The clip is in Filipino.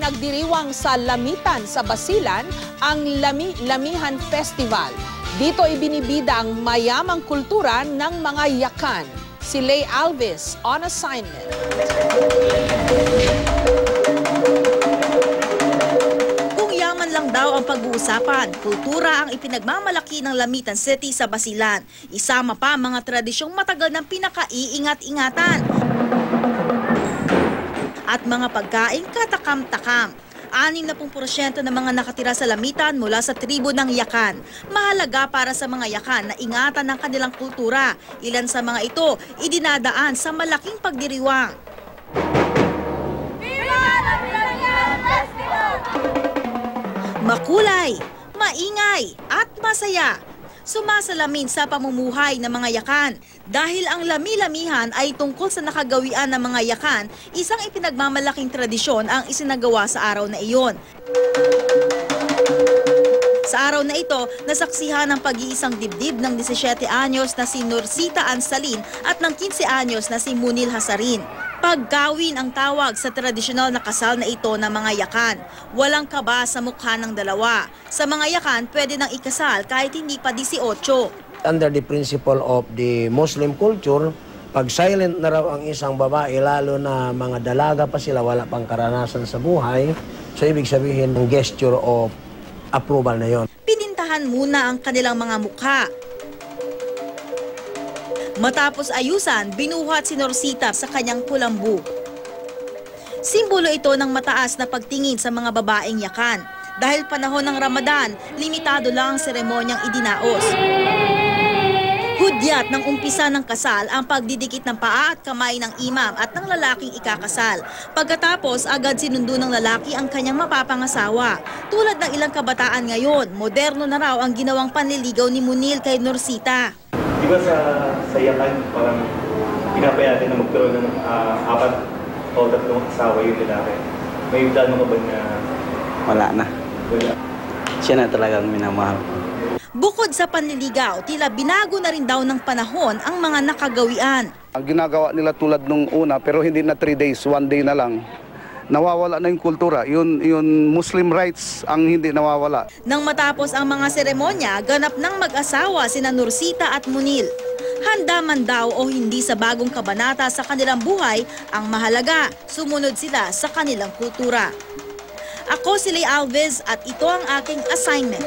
Nagdiriwang sa Lamitan sa Basilan ang Lamihan Festival. Dito ibinibida ang mayamang kultura ng mga yakan. Si Lay Alves on assignment. Kung yaman lang daw ang pag-uusapan, kultura ang ipinagmamalaki ng Lamitan City sa Basilan. Isama pa mga tradisyong matagal ng pinakaiingat-ingatan at mga pagkain katakam-takam. 60% ng mga nakatira sa Lamitan mula sa tribo ng Yakan. Mahalaga para sa mga Yakan na ingatan ng kanilang kultura. Ilan sa mga ito idinadaan sa malaking pagdiriwang. Makulay, maingay at masaya. Sumasalamin sa pamumuhay ng mga Yakan. Dahil ang lami-lamihan ay tungkol sa nakagawian ng mga Yakan, isang ipinagmamalaking tradisyon ang isinagawa sa araw na iyon. Sa araw na ito, nasaksihan ang pag-iisang dibdib ng 17 anyos na si Norsita Ansalin at ng 15 anyos na si Munil Hasarin. Pagkawin ang tawag sa tradisyonal na kasal na ito ng mga Yakan. Walang kaba sa mukha ng dalawa. Sa mga Yakan, pwede nang ikasal kahit hindi pa 18. Under the principle of the Muslim culture, pag silent na raw ang isang babae, lalo na mga dalaga pa sila, wala pang karanasan sa buhay, so ibig sabihin ng gesture of approval na yon. Pinintahan muna ang kanilang mga mukha. Matapos ayusan, binuhat si Norsita sa kanyang kulambu. Simbolo ito ng mataas na pagtingin sa mga babaeng Yakan. Dahil panahon ng Ramadan, limitado lang ang seremonyang idinaos. Hudyat ng umpisa ng kasal ang pagdidikit ng paa at kamay ng imam at ng lalaking ikakasal. Pagkatapos, agad sinundo ng lalaki ang kanyang mapapangasawa. Tulad ng ilang kabataan ngayon, moderno na raw ang ginawang panliligaw ni Munil kay Norsita. Di ba sa Yakan, parang pinapayagan na magkaroon ng 4 o 3 asawa yung lalaki? May plano ka ba na... Wala na. Wala. Siya na talagang minamahal. Bukod sa panliligaw, tila binago na rin daw ng panahon ang mga nakagawian. Ang ginagawa nila tulad nung una, pero hindi na 3 days, 1 day na lang. Nawawala na yung kultura. Yun Muslim rights ang hindi nawawala. Nang matapos ang mga seremonya, ganap ng mag-asawa sina Norsita at Munil. Handa man daw o hindi sa bagong kabanata sa kanilang buhay, ang mahalaga, sumunod sila sa kanilang kultura. Ako si Lay Alves at ito ang aking assignment.